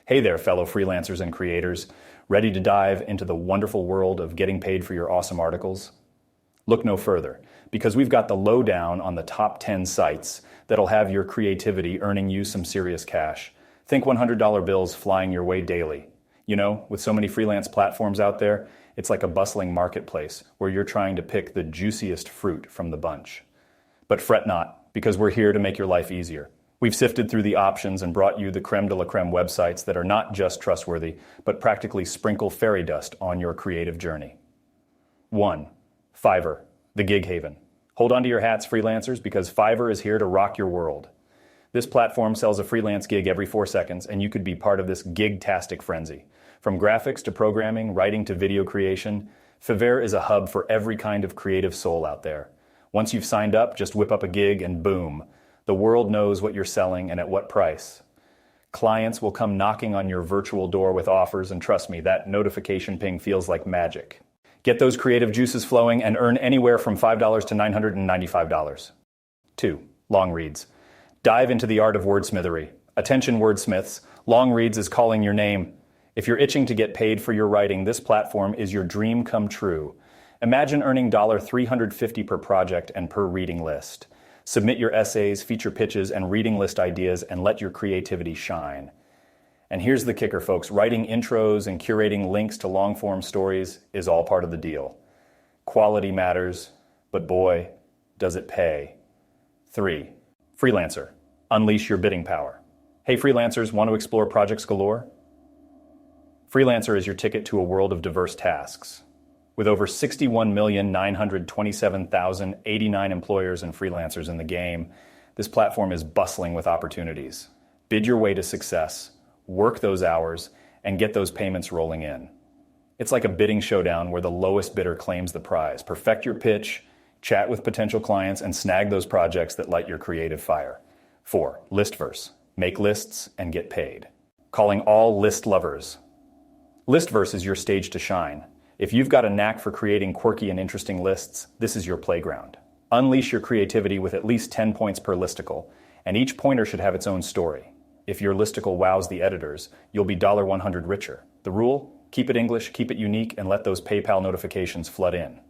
Hey there, fellow freelancers and creators. Ready to dive into the wonderful world of getting paid for your awesome articles? Look no further, because we've got the lowdown on the top 10 sites that'll have your creativity earning you some serious cash. Think $100 bills flying your way daily. You know, with so many freelance platforms out there, it's like a bustling marketplace where you're trying to pick the juiciest fruit from the bunch. But fret not, because we're here to make your life easier. We've sifted through the options and brought you the creme de la creme websites that are not just trustworthy, but practically sprinkle fairy dust on your creative journey. 1. Fiverr, the gig haven. Hold on to your hats, freelancers, because Fiverr is here to rock your world. This platform sells a freelance gig every 4 seconds, and you could be part of this gig-tastic frenzy. From graphics to programming, writing to video creation, Fiverr is a hub for every kind of creative soul out there. Once you've signed up, just whip up a gig and boom. The world knows what you're selling and at what price. Clients will come knocking on your virtual door with offers, and trust me, that notification ping feels like magic. Get those creative juices flowing and earn anywhere from $5 to $995. 2. Longreads. Dive into the art of wordsmithery. Attention wordsmiths, Longreads is calling your name. If you're itching to get paid for your writing, this platform is your dream come true. Imagine earning $350 per project and per reading list. Submit your essays, feature pitches, and reading list ideas and let your creativity shine. And here's the kicker, folks. Writing intros and curating links to long-form stories is all part of the deal. Quality matters, but boy, does it pay. 3. Freelancer. Unleash your bidding power. Hey freelancers, want to explore projects galore? Freelancer is your ticket to a world of diverse tasks. With over 61,927,089 employers and freelancers in the game, this platform is bustling with opportunities. Bid your way to success, work those hours, and get those payments rolling in. It's like a bidding showdown where the lowest bidder claims the prize. Perfect your pitch, chat with potential clients, and snag those projects that light your creative fire. 4. Listverse. Make lists and get paid. Calling all list lovers. Listverse is your stage to shine. If you've got a knack for creating quirky and interesting lists, this is your playground. Unleash your creativity with at least 10 points per listicle, and each pointer should have its own story. If your listicle wows the editors, you'll be $100 richer. The rule? Keep it English, keep it unique, and let those PayPal notifications flood in.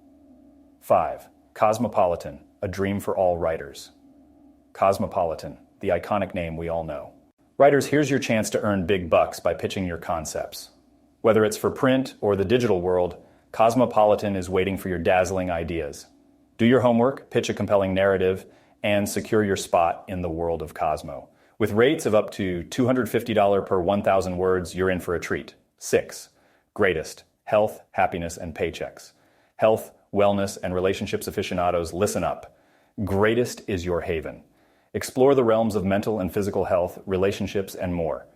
5. Cosmopolitan, a dream for all writers. Cosmopolitan, the iconic name we all know. Writers, here's your chance to earn big bucks by pitching your concepts. Whether it's for print or the digital world, Cosmopolitan is waiting for your dazzling ideas. Do your homework, pitch a compelling narrative, and secure your spot in the world of Cosmo. With rates of up to $250 per 1,000 words, you're in for a treat. 6. Greatest. Health, happiness, and paychecks. Health, wellness, and relationships aficionados, listen up. Greatest is your haven. Explore the realms of mental and physical health, relationships, and more.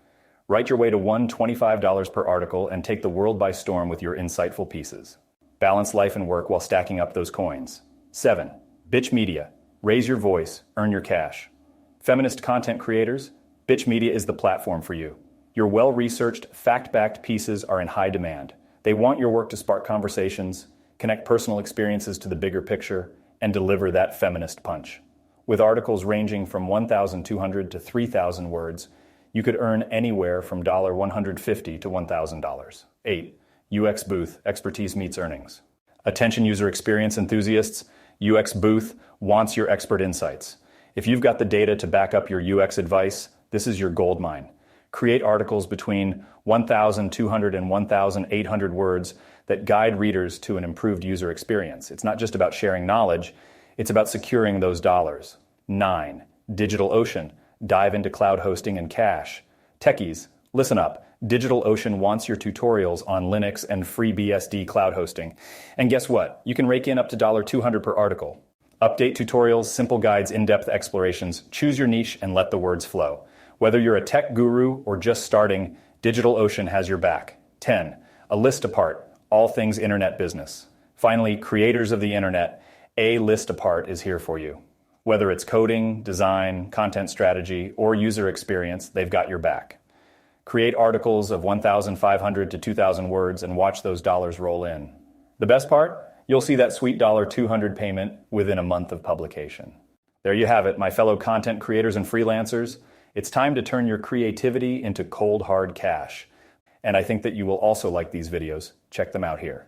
Write your way to $125 per article and take the world by storm with your insightful pieces. Balance life and work while stacking up those coins. 7. Bitch Media. Raise your voice, earn your cash. Feminist content creators, Bitch Media is the platform for you. Your well-researched, fact-backed pieces are in high demand. They want your work to spark conversations, connect personal experiences to the bigger picture, and deliver that feminist punch. With articles ranging from 1,200 to 3,000 words, you could earn anywhere from $150 to $1,000. 8. UX Booth, expertise meets earnings. Attention user experience enthusiasts, UX Booth wants your expert insights. If you've got the data to back up your UX advice, this is your gold mine. Create articles between 1,200 and 1,800 words that guide readers to an improved user experience. It's not just about sharing knowledge, it's about securing those dollars. 9. DigitalOcean. Dive into cloud hosting and cache. Techies, listen up. DigitalOcean wants your tutorials on Linux and FreeBSD cloud hosting. And guess what? You can rake in up to $200 per article. Update tutorials, simple guides, in-depth explorations. Choose your niche and let the words flow. Whether you're a tech guru or just starting, DigitalOcean has your back. 10. A list apart. All things internet business. Finally, creators of the internet, A List Apart is here for you. Whether it's coding, design, content strategy, or user experience, they've got your back. Create articles of 1,500 to 2,000 words and watch those dollars roll in. The best part? You'll see that sweet $200 payment within a month of publication. There you have it, my fellow content creators and freelancers. It's time to turn your creativity into cold, hard cash. And I think that you will also like these videos. Check them out here.